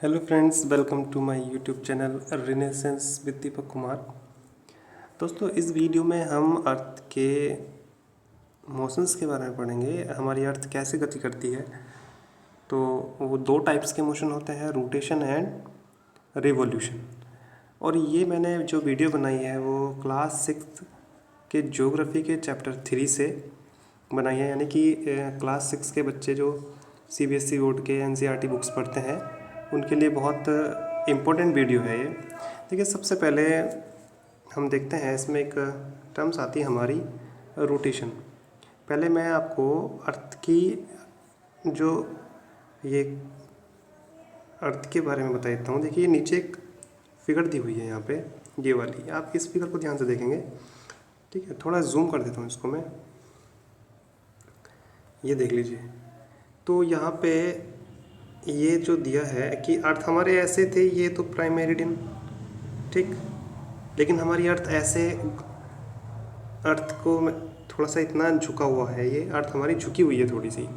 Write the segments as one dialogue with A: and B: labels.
A: Hello friends, welcome to my YouTube channel renaissance with Deepak Kumar. दोस्तों, इस video में हम अर्थ के मोशंस के बारे में पढ़ेंगे। हमारी अर्थ कैसे गति करती है। तो वो दो टाइप्स के मोशन होते हैं, रोटेशन एंड रिवॉल्यूशन। और ये मैंने जो वीडियो बनाई है वो क्लास 6 के ज्योग्राफी के चैप्टर 3 से बनाई है। यानी कि क्लास 6 के बच्चे जो CBSE बोर्ड के NCERT बुक्स पढ़ते हैं उनके लिए बहुत इम्पोर्टेंट वीडियो है ये। देखिए, सबसे पहले हम देखते हैं इसमें एक टर्म्स आती है हमारी रोटेशन। पहले मैं आपको अर्थ की जो ये अर्थ के बारे में बता देता हूँ। देखिए, नीचे एक फिगर दी हुई है यहाँ पे, ये वाली। आप इस फिगर को ध्यान से देखेंगे, ठीक है। थोड़ा जूम कर देता हूँ इसको मैं, ये देख लीजिए। तो यहाँ पे ये जो दिया है कि अर्थ हमारे ऐसे थे, ये तो प्राइम मेरिडियन, ठीक। लेकिन हमारी अर्थ ऐसे, अर्थ को थोड़ा सा इतना झुका हुआ है, ये अर्थ हमारी झुकी हुई है थोड़ी सी,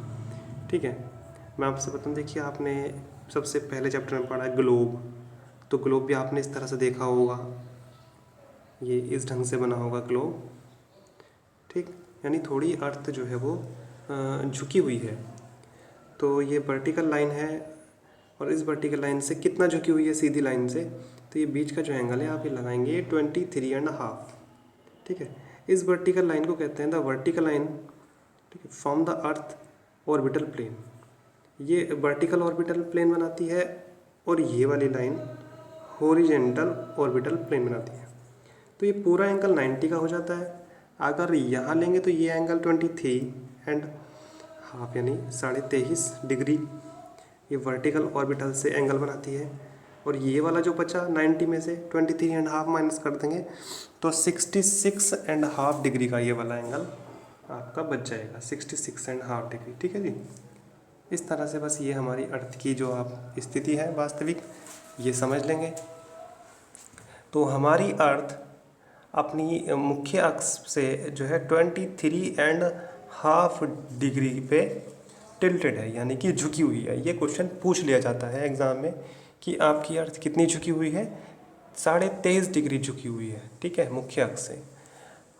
A: ठीक है। मैं आपसे बताऊँ, देखिए आपने सबसे पहले चैप्टर में पढ़ा है ग्लोब। तो ग्लोब भी आपने इस तरह से देखा होगा, ये इस ढंग से बना होगा ग्लोब, ठीक। यानी थोड़ी अर्थ जो है वो झुकी हुई है। तो ये वर्टिकल लाइन है, और इस वर्टिकल लाइन से कितना झुकी हुई है सीधी लाइन से, तो ये बीच का जो एंगल है आप ये लगाएंगे 23.5, ठीक है। इस वर्टिकल लाइन को कहते हैं द वर्टिकल लाइन, ठीक है, from the earth orbital plane. ये वर्टिकल ऑर्बिटल प्लेन बनाती है, और ये वाली लाइन हॉरिजेंटल ऑर्बिटल प्लेन बनाती है। तो ये पूरा एंगल 90 का हो जाता है। अगर यहाँ लेंगे तो ये एंगल 23.5 यानी 23.5 डिग्री ये वर्टिकल ऑर्बिटल से एंगल बनाती है। और ये वाला जो बचा 90 में से 23.5 माइनस कर देंगे तो 66.5 डिग्री का ये वाला एंगल आपका बच जाएगा, 66.5 डिग्री, ठीक है जी। इस तरह से बस ये हमारी अर्थ की जो आप स्थिति है वास्तविक, ये समझ लेंगे। तो हमारी अर्थ अपनी मुख्य अक्ष से जो है 23.5 डिग्री पे टिल्टेड है, यानी कि झुकी हुई है। ये क्वेश्चन पूछ लिया जाता है एग्ज़ाम में कि आपकी अर्थ कितनी झुकी हुई है, 23.5 डिग्री झुकी हुई है, ठीक है, मुख्य अक्ष से।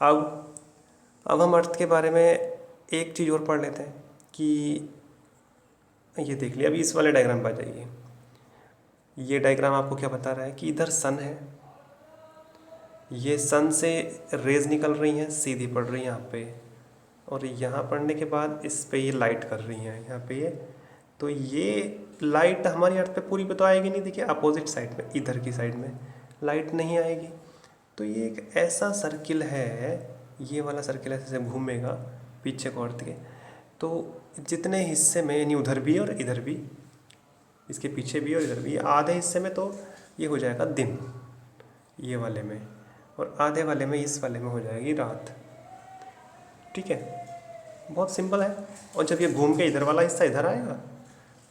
A: अब हम अर्थ के बारे में एक चीज़ और पढ़ लेते हैं कि ये देख लिया। अभी इस वाले डायग्राम पर जाइए। ये डायग्राम आपको क्या बता रहा है कि इधर सन है, ये सन से रेज निकल रही हैं, सीधी पड़ रही हैं यहाँ पे, और यहाँ पड़ने के बाद इस पे ये लाइट कर रही हैं यहाँ पे ये। तो ये लाइट हमारी अर्थ पे पूरी पे तो आएगी नहीं, देखिए अपोजिट साइड में, इधर की साइड में लाइट नहीं आएगी। तो ये एक ऐसा सर्किल है, ये वाला सर्किल ऐसे घूमेगा पीछे को अर्थ के। तो जितने हिस्से में, यानी उधर भी और इधर भी, इसके पीछे भी और इधर भी, आधे हिस्से में तो ये हो जाएगा दिन, ये वाले में, और आधे वाले में, इस वाले में हो जाएगी रात, ठीक है। बहुत सिंपल है। और जब ये घूम के इधर वाला हिस्सा इधर आएगा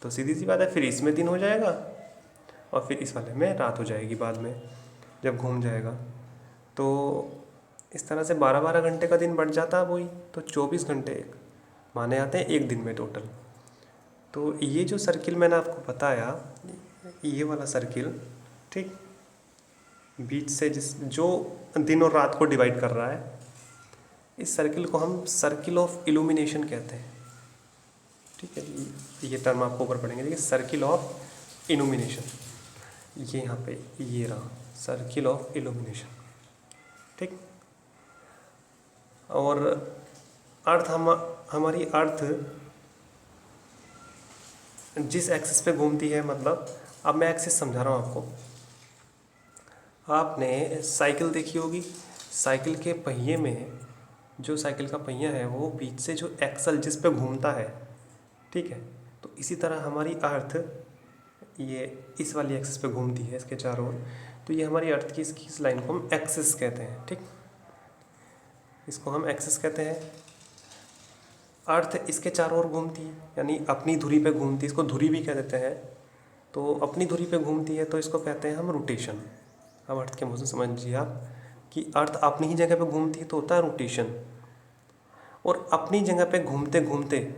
A: तो सीधी सी बात है, फिर इसमें दिन हो जाएगा और फिर इस वाले में रात हो जाएगी बाद में जब घूम जाएगा। तो इस तरह से 12-12 घंटे का दिन बढ़ जाता है वही, तो 24 घंटे माने आते हैं एक दिन में टोटल। तो ये जो सर्किल मैंने आपको बताया, ये वाला सर्किल, ठीक, बीच से जो दिन और रात को डिवाइड कर रहा है, इस सर्किल को हम सर्किल ऑफ इल्यूमिनेशन कहते हैं, ठीक है। ये टर्म आपको ऊपर पढ़ेंगे, देखिए सर्किल ऑफ इल्यूमिनेशन, ये यहाँ पे ये रहा सर्किल ऑफ इल्यूमिनेशन, ठीक। और अर्थ हमारी अर्थ जिस एक्सिस पे घूमती है, मतलब अब मैं एक्सिस समझा रहा हूँ आपको। आपने साइकिल देखी होगी, साइकिल के पहिए में, जो साइकिल का पहिया है वो बीच से जो एक्सल जिस पे घूमता है, ठीक है। तो इसी तरह हमारी अर्थ ये इस वाली एक्सिस पे घूमती है, इसके चारों ओर। तो ये हमारी अर्थ की इस लाइन को हम एक्सिस कहते हैं, ठीक, इसको हम एक्सिस कहते हैं। अर्थ इसके चारों ओर घूमती है, यानी अपनी धुरी पे घूमती है, इसको धुरी भी कह देते हैं। तो अपनी धुरी पे घूमती है तो इसको कहते हैं हम रोटेशन। अब अर्थ के मौजूद समझिए आप कि अर्थ अपनी ही जगह पे घूमती है तो होता है रोटेशन, और अपनी जगह पे घूमते घूमते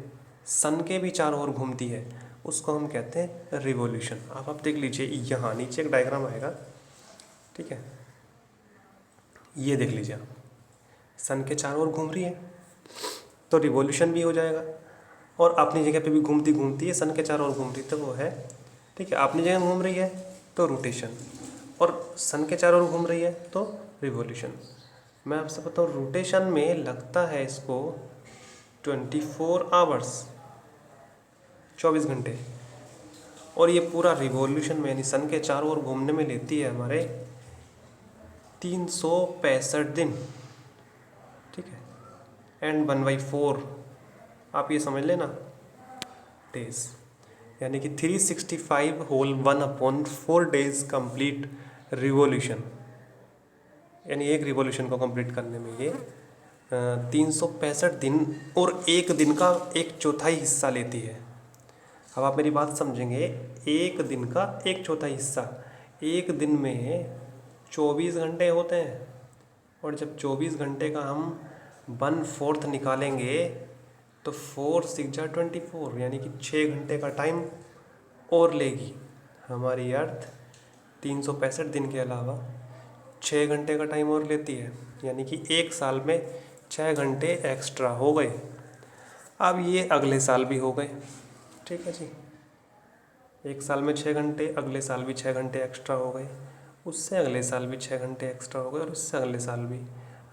A: सन के भी चारों ओर घूमती है उसको हम कहते हैं रिवॉल्यूशन। अब आप देख लीजिए, यहाँ नीचे एक डायग्राम आएगा, ठीक है, ये देख लीजिए आप, सन के चारों ओर घूम रही है तो रिवॉल्यूशन भी हो जाएगा, और अपनी जगह पे भी घूमती घूमती है, सन के चारों ओर घूम रही तो वो है, ठीक है, अपनी जगह घूम रही है तो रोटेशन, और सन के चारों ओर घूम रही है तो रिवॉल्यूशन। मैं आपसे बताऊँ, रोटेशन में लगता है इसको 24 आवर्स, 24 घंटे, और ये पूरा रिवॉल्यूशन में यानी सन के चारों ओर घूमने में लेती है हमारे 365 दिन, ठीक है, एंड 1/4 आप ये समझ लेना डेज, यानी कि 365 होल 1/4 डेज कंप्लीट रिवॉल्यूशन, यानी एक रिवॉल्यूशन को कंप्लीट करने में ये 365 दिन और एक दिन का 1/4 हिस्सा लेती है। अब आप मेरी बात समझेंगे, एक दिन का 1/4 हिस्सा, एक दिन में 24 घंटे होते हैं, और जब 24 घंटे का हम 1/4 निकालेंगे तो 4 6 जा 24, यानी कि 6 घंटे का टाइम और लेगी हमारी अर्थ। 365 दिन के अलावा 6 घंटे का टाइम और लेती है, यानी कि एक साल में 6 घंटे एक्स्ट्रा हो गए। अब ये अगले साल भी हो गए, ठीक है जी, एक साल में 6 घंटे, अगले साल भी 6 घंटे एक्स्ट्रा हो गए, उससे अगले साल भी 6 घंटे एक्स्ट्रा हो गए, और उससे अगले साल भी।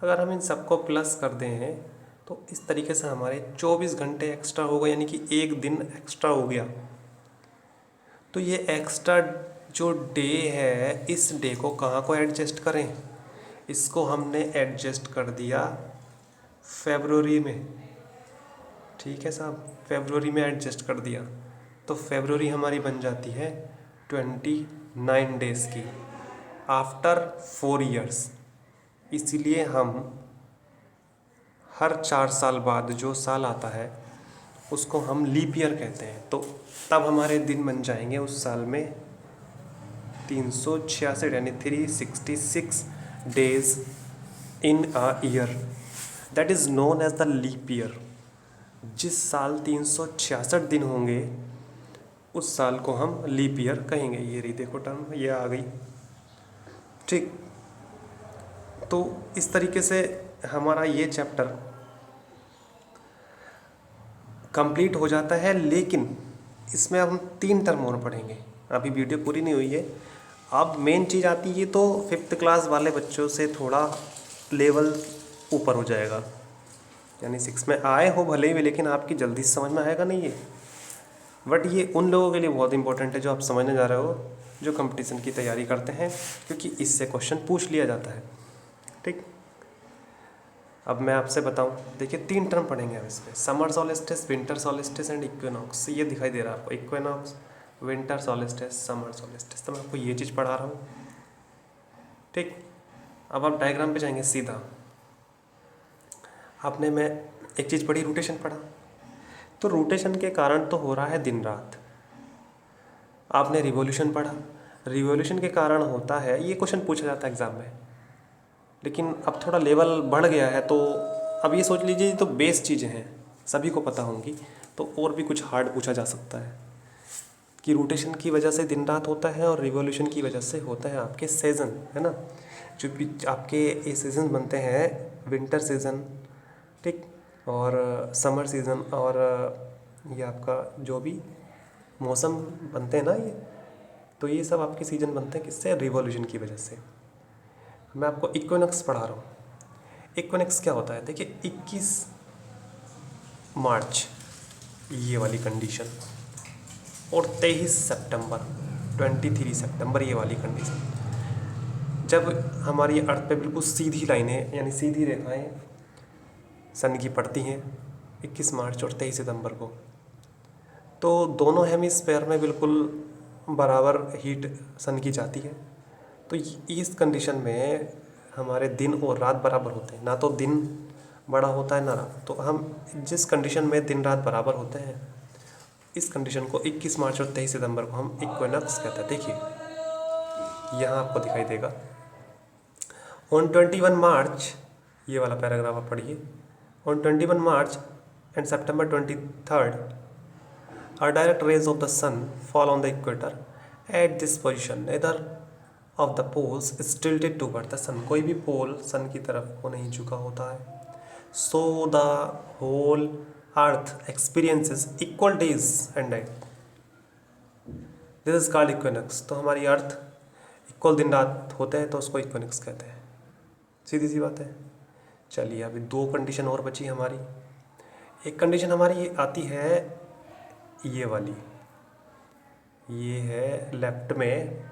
A: अगर हम इन सबको प्लस कर दें तो इस तरीके से हमारे 24 घंटे एक्स्ट्रा हो गए, यानी कि एक दिन एक्स्ट्रा हो गया। तो ये एक्स्ट्रा जो डे है, इस डे को कहाँ को एडजस्ट करें, इसको हमने एडजस्ट कर दिया फेब्रुवरी में, ठीक है साहब, फेब्रुवरी में एडजस्ट कर दिया, तो फेब्रुवरी हमारी बन जाती है 29 डेज़ की आफ्टर 4 ईयर्स। इसीलिए हम हर 4 साल बाद जो साल आता है उसको हम लीप ईयर कहते हैं, तो तब हमारे दिन बन जाएंगे उस साल में 366, यानी 366 days in a year, that is known as the leap year. जिस साल 366 दिन होंगे उस साल को हम लीप ईयर कहेंगे। ये रही देखो टर्म, ये आ गई, ठीक। तो इस तरीके से हमारा ये चैप्टर कंप्लीट हो जाता है, लेकिन इसमें अब हम 3 टर्म और पढ़ेंगे, अभी वीडियो पूरी नहीं हुई है। अब मेन चीज़ आती है तो 5th क्लास वाले बच्चों से थोड़ा लेवल ऊपर हो जाएगा, यानी 6 में आए हो भले ही, लेकिन आपकी जल्दी से समझ में आएगा नहीं ये, बट ये उन लोगों के लिए बहुत इंपॉर्टेंट है जो आप समझने जा रहे हो, जो कंपटीशन की तैयारी करते हैं, क्योंकि इससे क्वेश्चन पूछ लिया जाता है, ठीक। अब मैं आपसे बताऊं, देखिए 3 टर्म पढ़ेंगे अब इसमें, summer solstice, winter solstice and equinox. ये दिखाई दे रहा है आपको, equinox, winter solstice, summer solstice, तो मैं आपको ये चीज़ पढ़ा रहा हूँ, ठीक। अब आप डायग्राम पे जाएंगे सीधा। आपने मैं एक चीज़ पढ़ी, रोटेशन पढ़ा, तो रोटेशन के कारण तो हो रहा है दिन रात। आपने रिवॉल्यूशन पढ़ा, रिवॉल्यूशन के कारण होता है, ये क्वेश्चन पूछा जाता है एग्ज़ाम में, लेकिन अब थोड़ा लेवल बढ़ गया है, तो अब ये सोच लीजिए तो बेस चीज़ें हैं, सभी को पता होंगी, तो और भी कुछ हार्ड पूछा जा सकता है कि रोटेशन की वजह से दिन रात होता है और रिवॉल्यूशन की वजह से होता है आपके सीज़न, है ना, जो भी आपके ये सीज़न बनते हैं, विंटर सीज़न, ठीक, और समर सीज़न, और ये आपका जो भी मौसम बनते हैं ना, ये तो ये सब आपके सीज़न बनते हैं किससे, रिवॉल्यूशन की वजह से। मैं आपको इक्विनॉक्स पढ़ा रहा हूँ। इक्विनॉक्स क्या होता है, देखिए 21 मार्च ये वाली कंडीशन, और 23 सितंबर, 23 सितंबर ये वाली कंडीशन, जब हमारी अर्थ पे बिल्कुल सीधी लाइनें यानी सीधी रेखाएं सन की पड़ती हैं 21 मार्च और 23 सितंबर को, तो दोनों हेमिस्फेयर में बिल्कुल बराबर हीट सन की जाती है। तो इस कंडीशन में हमारे दिन और रात बराबर होते हैं, ना तो दिन बड़ा होता है ना रात, तो हम जिस कंडीशन में दिन रात बराबर होते हैं, इस कंडीशन को 21 मार्च और 23 सितंबर को हम इक्विनॉक्स कहते हैं। देखिए यहाँ आपको दिखाई देगा, ऑन 21 मार्च, ये वाला पैराग्राफ आप पढ़िए, on 21 March and September 23rd, A direct rays of the sun fall on the equator at this position. Neither of the poles is tilted toward the sun. कोई भी पोल सन की तरफ को नहीं झुका होता है. So the whole earth experiences equal days and night. This is called equinox. तो हमारी अर्थ इक्वल दिन रात होते हैं तो उसको इक्विनोक्स कहते हैं. सीधी सी बात है. चलिए अभी दो कंडीशन और बची हमारी. एक कंडीशन हमारी आती है ये वाली, ये है लेफ्ट में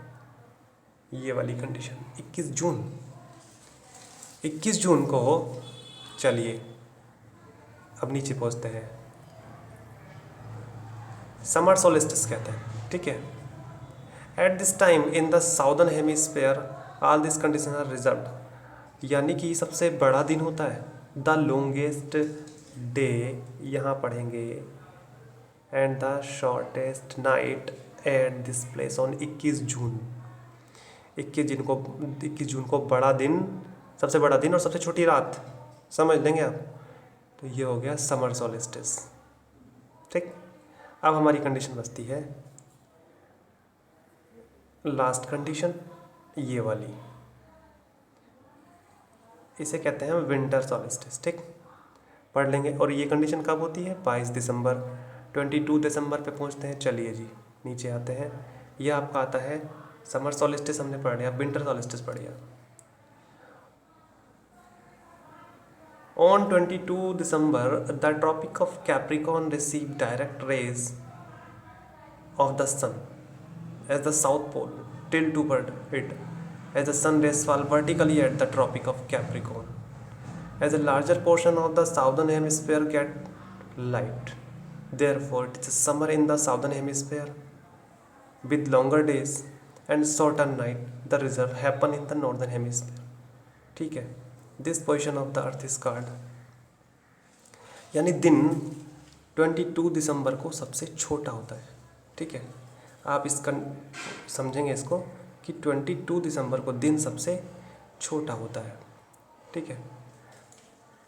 A: ये वाली कंडीशन. 21 जून को चलिए अब नीचे पहुंचते हैं. समर सोलिस्टिस कहते हैं. ठीक है. At this time in the southern hemisphere all this condition are reserved. यानी कि सबसे बड़ा दिन होता है. द लॉन्गेस्ट डे यहाँ पढ़ेंगे and the shortest night at this place on 21 जून. 21 जून को बड़ा दिन, सबसे बड़ा दिन और सबसे छोटी रात समझ लेंगे आप. तो ये हो गया समर सोलिस्टिस. ठीक. अब हमारी कंडीशन बचती है लास्ट कंडीशन, ये वाली. इसे कहते हैं विंटर सोलिस्टिस. ठीक. पढ़ लेंगे. और ये कंडीशन कब होती है? 22 दिसंबर. 22 दिसंबर पे पहुंचते हैं. चलिए जी नीचे आते हैं. यह आपका आता है समर सोलिस्टिस हमने पढ़ लिया. विंटर सोलिस्टिस पढ़ लिया. On 22 December, the Tropic of Capricorn received direct rays of the sun as the south pole tilt toward it, as the sun rays fall vertically at the Tropic of Capricorn. As a larger portion of the southern hemisphere get light, therefore it is summer in the southern hemisphere with longer days and shorter night. The reserve happen in the northern hemisphere. ठीक है. This position of the earth is called, यानी दिन 22 दिसंबर को सबसे छोटा होता है. ठीक है. आप इसका समझेंगे इसको कि 22 दिसंबर को दिन सबसे छोटा होता है. ठीक है.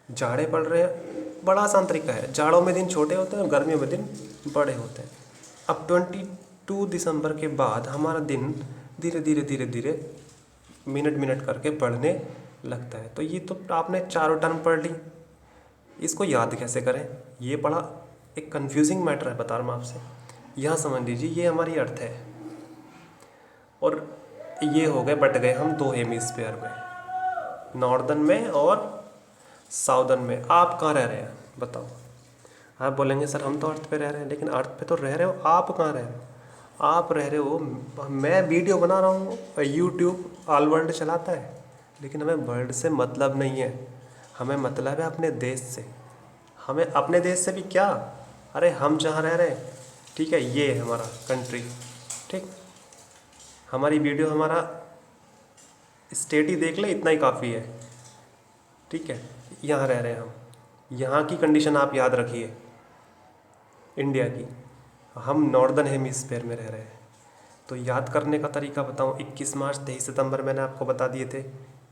A: जाड़े पड़ रहे हैं, बड़ा आसान तरीका है. जाड़ों में दिन छोटे होते हैं और गर्मियों में दिन बड़े होते हैं. अब 22 दिसंबर के बाद हमारा दिन धीरे धीरे धीरे धीरे मिनट करके बढ़ने लगता है. तो ये तो आपने चारों टर्म पढ़ ली. इसको याद कैसे करें, ये बड़ा एक कंफ्यूजिंग मैटर है. बता रहा हूँ आपसे. यहाँ समझ लीजिए ये हमारी अर्थ है और ये हो गए, बट गए हम दो हेमिस्फीयर में, नॉर्दर्न में और साउदर्न में. आप कहाँ रह रहे हैं बताओ. आप बोलेंगे सर हम तो अर्थ पे रह रहे हैं. लेकिन अर्थ पे तो रह रहे हो, आप कहाँ रह रहे हो? आप रह रहे हो, मैं वीडियो बना रहा हूँ, यूट्यूब ऑल वर्ल्ड चलाता है, लेकिन हमें वर्ल्ड से मतलब नहीं है. हमें मतलब है अपने देश से. हमें अपने देश से भी क्या, अरे हम जहाँ रह रहे हैं, ठीक है, ये है हमारा कंट्री. ठीक. हमारी वीडियो, हमारा स्टेट ही देख ले, इतना ही काफ़ी है. ठीक है. यहाँ रह रहे हैं हम. यहाँ की कंडीशन आप याद रखिए, इंडिया की. हम नॉर्दर्न हेमिस्फीयर में रह रहे हैं. तो याद करने का तरीका बताऊँ. 21 मार्च 23 सितंबर मैंने आपको बता दिए थे.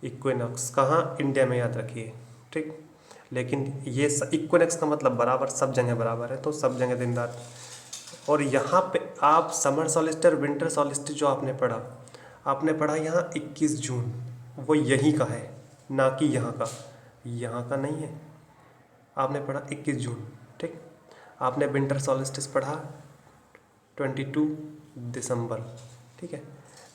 A: इक्विनॉक्स कहाँ? इंडिया में. याद रखिए. ठीक. लेकिन ये इक्विनॉक्स का मतलब बराबर, सब जगह बराबर है, तो सब जगह दिन रात. और यहाँ पे आप समर सोलिस्टिस, विंटर सोलिस्टिस जो आपने पढ़ा यहाँ 21 जून, वो यहीं का है, ना कि यहाँ का. यहाँ का नहीं है. आपने पढ़ा 21 जून. ठीक. आपने विंटर सोलिस्टिस पढ़ा 22 दिसंबर. ठीक है.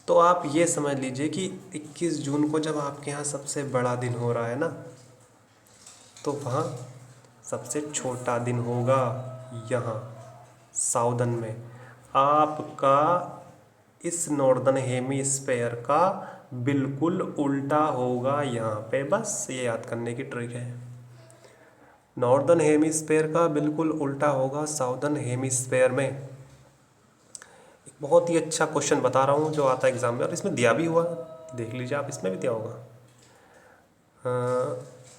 A: तो आप ये समझ लीजिए कि 21 जून को जब आपके यहाँ सबसे बड़ा दिन हो रहा है ना, तो वहाँ सबसे छोटा दिन होगा यहाँ साउदर्न में. आपका इस नॉर्दर्न हेमिस्फीयर का बिल्कुल उल्टा होगा यहाँ पे. बस ये याद करने की ट्रिक है. नॉर्दर्न हेमिस्फीयर का बिल्कुल उल्टा होगा साउदर्न हेमिस्फीयर में. एक बहुत ही अच्छा क्वेश्चन बता रहा हूँ जो आता है एग्जाम में, और इसमें दिया भी हुआ, देख लीजिए आप, इसमें भी दिया होगा.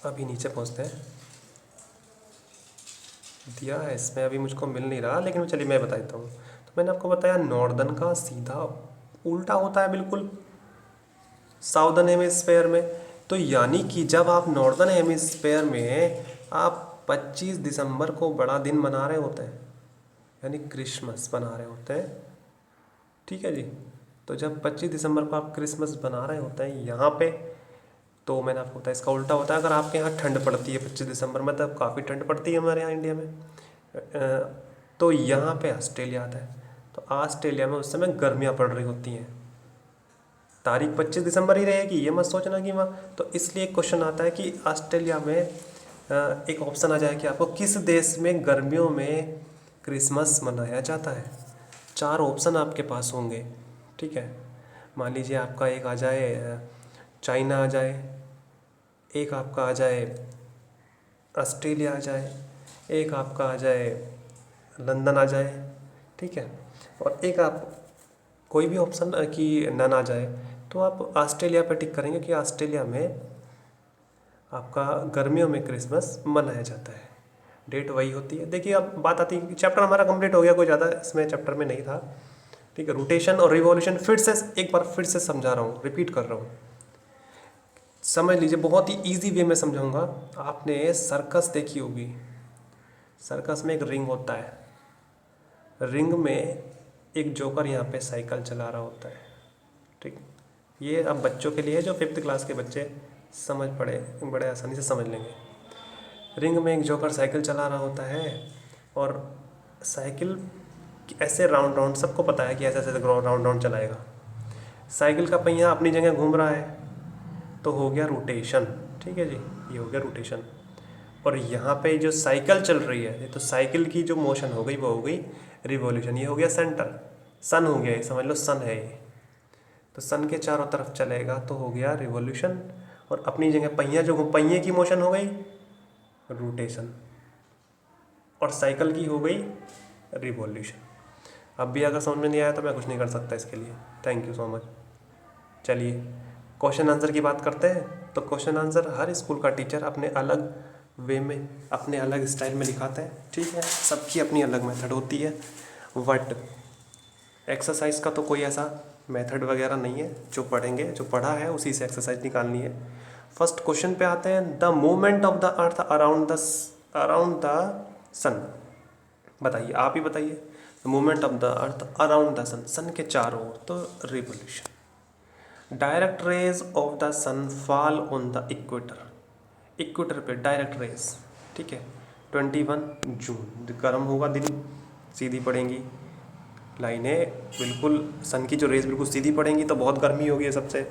A: अभी नीचे पहुँचते हैं. दिया है इसमें, अभी मुझको मिल नहीं रहा, लेकिन चलिए मैं बता देता हूँ. तो मैंने आपको बताया नॉर्दर्न का सीधा उल्टा होता है बिल्कुल साउदर्न हेमिस्फीयर में. तो यानी कि जब आप नॉर्दर्न हेमिस्फीयर में आप 25 दिसंबर को बड़ा दिन मना रहे होते हैं, यानी क्रिसमस बना रहे होते हैं, ठीक है जी। तो जब 25 दिसंबर को आप क्रिसमस बना रहे होते हैं यहाँ पे, तो मैंने आपको बताया इसका उल्टा होता है। अगर आपके यहाँ ठंड पड़ती है 25 दिसंबर में, तब काफ़ी ठंड पड़ती है हमारे यहाँ इंडिया में, तो यहाँ पे ऑस्ट्रेलिया आता है। तो ऑस्ट्रेलिया में उस समय गर्मियाँ पड़ रही होती हैं। तारीख 25 दिसंबर ही रहेगी, ये मत सोचना कि वहाँ, तो इसलिए क्वेश्चन आता है कि ऑस्ट्रेलिया में एक ऑप्शन आ जाए कि आपको किस देश में गर्मियों में क्रिसमस मनाया जाता है। 4 ऑप्शन आपके पास होंगे, ठीक है। मान लीजिए आपका एक आ जाए चाइना आ जाए, एक आपका आ जाए ऑस्ट्रेलिया आ जाए, एक आपका आ जाए लंदन आ जाए, ठीक है, और एक आप कोई भी ऑप्शन कि नन आ जाए, तो आप ऑस्ट्रेलिया पे टिक करेंगे कि ऑस्ट्रेलिया में आपका गर्मियों में क्रिसमस मनाया जाता है। डेट वही होती है। देखिए अब बात आती है, चैप्टर हमारा कंप्लीट हो गया, कोई ज़्यादा इसमें चैप्टर में नहीं था, ठीक है। रोटेशन और रिवॉल्यूशन फिर से एक बार फिर से समझा रहा हूँ, रिपीट कर रहा हूँ, समझ लीजिए। बहुत ही इजी वे में समझाऊंगा। आपने सर्कस देखी होगी, सर्कस में एक रिंग होता है, रिंग में एक जोकर यहाँ पे साइकिल चला रहा होता है, ठीक। ये अब बच्चों के लिए, जो 5th क्लास के बच्चे समझ पड़े, बड़े आसानी से समझ लेंगे। रिंग में एक जोकर साइकिल चला रहा होता है, और साइकिल ऐसे राउंड राउंड, सबको पता है कि ऐसे ऐसे राउंड राउंड चलाएगा। साइकिल का पहिया अपनी जगह घूम रहा है, तो हो गया रोटेशन, ठीक है जी, ये हो गया रोटेशन। और यहाँ पे जो साइकिल चल रही है, तो साइकिल की जो मोशन हो गई वो हो गई रिवॉल्यूशन। ये हो गया सेंटर, सन हो गया, ये समझ लो सन है ये, तो सन के चारों तरफ चलेगा तो हो गया रिवॉल्यूशन। और अपनी जगह पहिया, जो पहिए की मोशन हो गई रोटेशन, और साइकिल की हो गई रिवॉल्यूशन। अब भी अगर समझ में नहीं आया तो मैं कुछ नहीं कर सकता इसके लिए। Thank you so much. चलिए क्वेश्चन आंसर की बात करते हैं। तो क्वेश्चन आंसर हर स्कूल का टीचर अपने अलग वे में, अपने अलग स्टाइल में लिखाते हैं, ठीक है। सबकी अपनी अलग मेथड होती है, बट एक्सरसाइज का तो कोई ऐसा मेथड वगैरह नहीं है। जो पढ़ेंगे, जो पढ़ा है उसी से एक्सरसाइज निकालनी है। फर्स्ट क्वेश्चन पे आते हैं, the movement of the earth around the sun. बताइए, आप ही बताइए, the movement of the earth around the sun, sun के चारों ओर, तो revolution. Direct rays of the sun fall on the equator, equator पे डायरेक्ट रेज, ठीक है। 21 जून, गर्म होगा दिन, सीधी पड़ेंगी लाइनें, बिल्कुल सन की जो रेज बिल्कुल सीधी पड़ेंगी तो बहुत गर्मी होगी। सबसे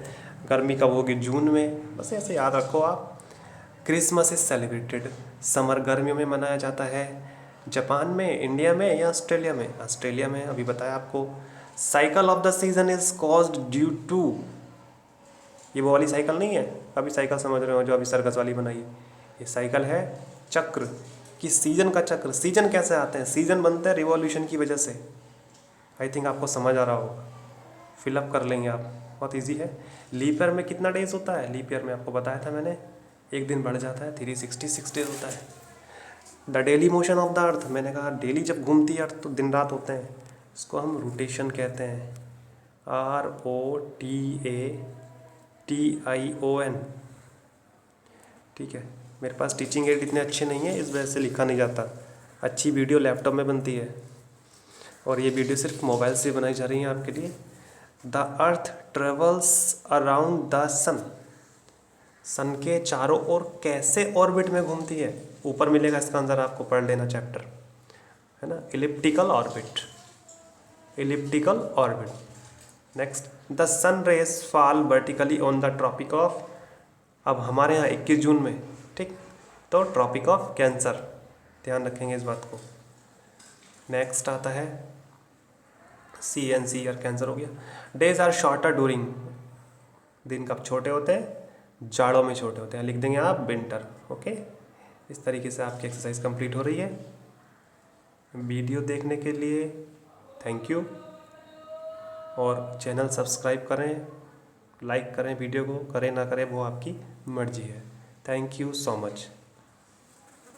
A: गर्मी कब होगी? जून में। बस ऐसे याद रखो आप। क्रिसमस इज सेलिब्रेटेड, समर गर्मियों में मनाया जाता है। जापान में, इंडिया में या ऑस्ट्रेलिया में? ऑस्ट्रेलिया में, अभी बताया आपको। Cycle of the season is caused due to, ये वो वाली साइकिल नहीं है, अभी साइकिल समझ रहे हो जो अभी सर्कस वाली बनाई है, ये साइकिल है चक्र, कि सीजन का चक्र। सीजन कैसे आते हैं? सीजन बनते हैं रिवॉल्यूशन की वजह से। आई थिंक आपको समझ आ रहा होगा, फिलअप कर लेंगे आप, बहुत इजी है। लीप ईयर में कितना डेज होता है? लीप ईयर में आपको बताया था मैंने, एक दिन बढ़ जाता है, 366 डेज होता है। The daily motion of the अर्थ, मैंने कहा डेली जब घूमती है अर्थ तो दिन रात होते हैं, इसको हम रोटेशन कहते हैं। ROTATION, ठीक है। मेरे पास टीचिंग एड इतने अच्छे नहीं है, इस वजह से लिखा नहीं जाता। अच्छी वीडियो लैपटॉप में बनती है, और ये वीडियो सिर्फ मोबाइल से बनाई जा रही है आपके लिए। The earth travels around the sun, sun के चारों ओर कैसे ऑर्बिट में घूमती है? ऊपर मिलेगा इसका आंसर, आपको पढ़ लेना चैप्टर, है ना। Elliptical orbit, elliptical orbit. Next, the sun rays fall vertically on the tropic of, अब हमारे यहाँ 21 जून में, ठीक, तो ट्रॉपिक ऑफ कैंसर, ध्यान रखेंगे इस बात को। नेक्स्ट आता है CNC, और कैंसर हो गया। डेज आर शॉर्टर ड्यूरिंग, दिन कब छोटे होते हैं? जाड़ों में छोटे होते हैं, लिख देंगे आप विंटर, ओके। इस तरीके से आपकी एक्सरसाइज कंप्लीट हो रही है। वीडियो देखने के लिए थैंक यू, और चैनल सब्सक्राइब करें, लाइक करें, वीडियो को करें ना करें वो आपकी मर्जी है। Thank you so much.